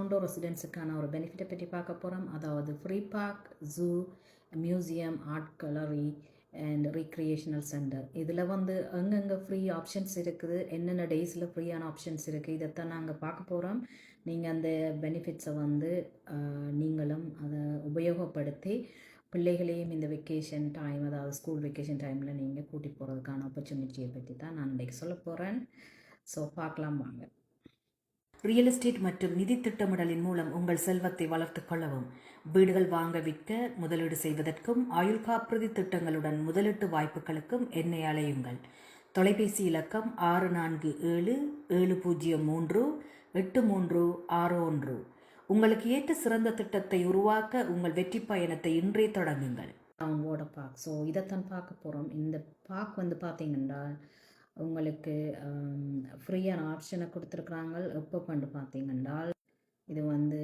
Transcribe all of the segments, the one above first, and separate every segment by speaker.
Speaker 1: Toronto ரெசிடென்ட்ஸுக்கான ஒரு பெனிஃபிட்டை பற்றி பார்க்க போகிறோம். அதாவது free park, zoo, museum, art gallery and recreational centre. இதில் வந்து எங்கெங்கே ஃப்ரீ ஆப்ஷன்ஸ் இருக்குது, என்னென்ன டேஸில் ஃப்ரீயான ஆப்ஷன்ஸ் இருக்குது, இதைத்தான் நாங்கள் பார்க்க போகிறோம். நீங்கள் அந்த பெனிஃபிட்ஸை வந்து நீங்களும் அதை உபயோகப்படுத்தி பிள்ளைகளையும் இந்த வெக்கேஷன் டைம், அதாவது ஸ்கூல் வெக்கேஷன் டைமில் நீங்கள் கூட்டிகிட்டு போகிறதுக்கான ஆப்பர்ச்சுனிட்டியை பற்றி தான் நான் இன்றைக்கி சொல்ல போகிறேன். ஸோ பார்க்கலாம் வாங்க. ரியல் எஸ்டேட் மற்றும் நிதி திட்டமிடலின் மூலம் உங்கள் செல்வத்தை வளர்த்து கொள்ளவும், வீடுகள் வாங்க விற்க முதலீடு செய்வதற்கும், ஆயுள் காப்புறுதி திட்டங்களுடன் முதலீட்டு வாய்ப்புகளுக்கும் என்னை அழையுங்கள். தொலைபேசி இலக்கம் 647-703-8361. உங்களுக்கு ஏற்ற சிறந்த திட்டத்தை உருவாக்க உங்கள் வெற்றி பயணத்தை இன்றே தொடங்குங்கள். Water park. ஸோ இதைத்தான் பார்க்க போகிறோம். இந்த பார்க் வந்து பார்த்தீங்கன்னா உங்களுக்கு ஃப்ரீயான ஆப்ஷனை கொடுத்துருக்குறாங்க. எப்போ பண்ணு பார்த்தீங்கன்னா இது வந்து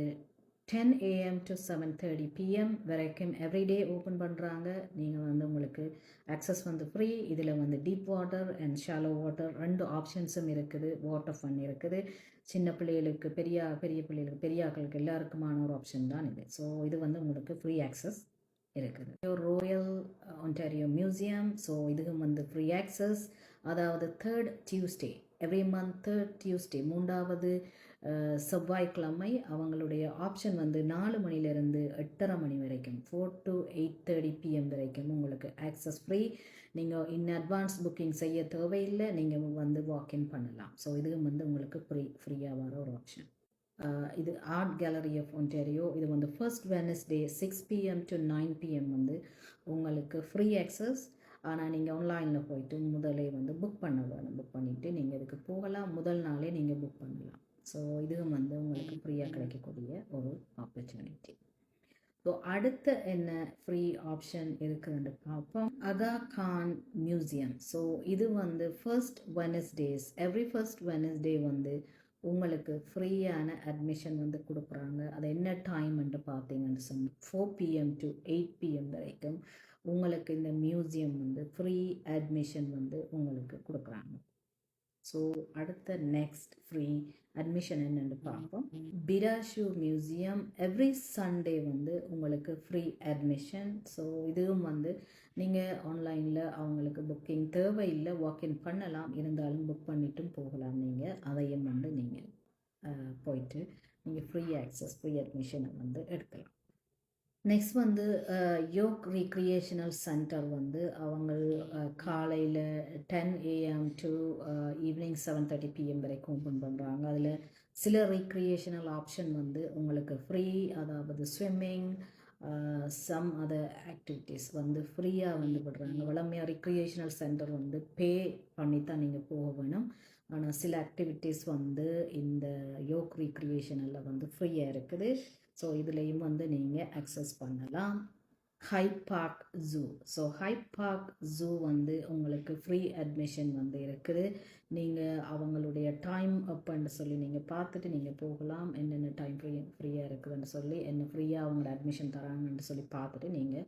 Speaker 1: 10 AM to 7:30 PM வரைக்கும் எவ்ரிடே ஓப்பன் பண்ணுறாங்க. நீங்கள் வந்து உங்களுக்கு ஆக்சஸ் வந்து ஃப்ரீ. இதில் வந்து deep water and shallow water 2 ஆப்ஷன்ஸும் இருக்குது. வாட்டர் ஃபன் இருக்குது. சின்ன பிள்ளைகளுக்கு பெரிய பிள்ளைகளுக்கு பெரிய ஆட்களுக்கு எல்லாருக்குமான ஒரு ஆப்ஷன் தான் இது. ஸோ இது வந்து உங்களுக்கு ஃப்ரீ ஆக்சஸ் இருக்குது. Royal Ontario museum. ஸோ இதுவும் வந்து ஃப்ரீ ஆக்சஸ். அதாவது 3rd Tuesday every month 3rd Tuesday 3வது செவ்வாய்க்கிழமை அவங்களுடைய ஆப்ஷன் வந்து 4 மணிலேருந்து 8:30 மணி வரைக்கும் 4 to 8:30 PM வரைக்கும் உங்களுக்கு ஆக்சஸ் ஃப்ரீ. நீங்கள் இன் அட்வான்ஸ் புக்கிங் செய்ய தேவையில்லை. நீங்கள் வந்து வாக்இன் பண்ணலாம். ஸோ இதுவும் வந்து உங்களுக்கு ஃப்ரீயாக வர ஒரு ஆப்ஷன். இது ஆர்ட் கேலரி ஆஃப் ஒன்டாரியோ. இது வந்து first Wednesday 6 PM to 9 PM வந்து உங்களுக்கு ஃப்ரீ ஆக்சஸ். ஆனால் நீங்கள் ஆன்லைனில் போயிட்டு முதலே வந்து புக் பண்ண வேணும். புக் பண்ணிவிட்டு நீங்கள் இதுக்கு போகலாம். முதல் நாளே நீங்கள் புக் பண்ணலாம். ஸோ இதுவும் வந்து உங்களுக்கு ஃப்ரீயாக கிடைக்கக்கூடிய ஒரு ஆப்பர்ச்சுனிட்டி. ஸோ அடுத்து என்ன ஃப்ரீ ஆப்ஷன் இருக்குதுன்னு பார்ப்போம். அகா கான் மியூசியம். ஸோ இது வந்து first Wednesday's every first Wednesday வந்து உங்களுக்கு ஃப்ரீயான அட்மிஷன் வந்து கொடுக்குறாங்க. அது என்ன டைம்ன்ட்டு பார்த்தீங்கன்னு சொன்னால் 4 PM to 8 PM வரைக்கும் உங்களுக்கு இந்த மியூசியம் வந்து ஃப்ரீ அட்மிஷன் வந்து உங்களுக்கு கொடுக்குறாங்க. ஸோ அடுத்த நெக்ஸ்ட் ஃப்ரீ அட்மிஷன் என்னென்னு பார்ப்போம். பிராஷு மியூசியம் எவ்ரி சண்டே வந்து உங்களுக்கு ஃப்ரீ அட்மிஷன். ஸோ இதுவும் வந்து நீங்கள் ஆன்லைனில் அவங்களுக்கு புக்கிங் தேவையில்லை, வாக்இன் பண்ணலாம். இருந்தாலும் புக் பண்ணிட்டும் போகலாம். நீங்கள் அதையும் வந்து நீங்கள் போயிட்டு நீங்கள் ஃப்ரீ ஆக்சஸ் ஃப்ரீ அட்மிஷனை வந்து எடுக்கலாம். நெக்ஸ்ட் வந்து யோக் ரீக்ரியேஷனல் சென்டர் வந்து அவங்க காலையில் 10 AM to ஈவினிங் 7:30 PM வரைக்கும் ஓப்பன் பண்ணுறாங்க. அதில் சில ரீக்ரியேஷனல் ஆப்ஷன் வந்து உங்களுக்கு ஃப்ரீ. அதாவது ஸ்விம்மிங், சம் அதர் ஆக்டிவிட்டீஸ் வந்து ஃப்ரீயாக வந்து விடுறாங்க. வளமையாக ரீக்ரியேஷனல் சென்டர் வந்து பே பண்ணி தான் நீங்கள் போக வேணும். ஆனால் சில ஆக்டிவிட்டீஸ் வந்து இந்த யோக் ரீக்ரியேஷனில் வந்து ஃப்ரீயாக இருக்குது. ஸோ இதுலேயும் வந்து நீங்கள் அக்சஸ் பண்ணலாம். Hyde Park zoo. So Hyde Park zoo வந்து உங்களுக்கு ஃப்ரீ அட்மிஷன் வந்து இருக்குது. நீங்கள் அவங்களுடைய டைம் அப்பன்னு சொல்லி நீங்கள் பார்த்துட்டு நீங்கள் போகலாம். என்னென்ன டைம் ஃப்ரீயாக இருக்குதுன்னு சொல்லி என்ன ஃப்ரீயாக அவங்களோட அட்மிஷன் தராங்கன்னு சொல்லி பார்த்துட்டு நீங்கள்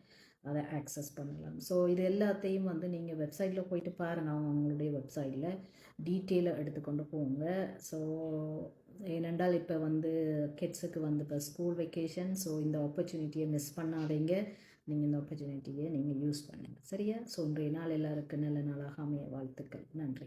Speaker 1: அதை ஆக்சஸ் பண்ணலாம். ஸோ இது எல்லாத்தையும் வந்து நீங்கள் வெப்சைட்டில் போயிட்டு பாருங்கள். அவங்களுடைய வெப்சைட்டில் டீட்டெயிலாக எடுத்துக்கொண்டு போங்க. ஸோ ஏனென்றால் இப்போ வந்து கிட்ஸுக்கு வந்து இப்போ ஸ்கூல் வெக்கேஷன். ஸோ இந்த ஆப்பர்ச்சுனிட்டியை மிஸ் பண்ணாதீங்க. நீங்கள் இந்த ஆப்பர்ச்சுனிட்டியை நீங்கள் யூஸ் பண்ணுங்கள். சரியா? ஸோ இன்றைய நாள் எல்லாருக்கும் நல்ல நாளாக அமைய வாழ்த்துக்கள். நன்றி.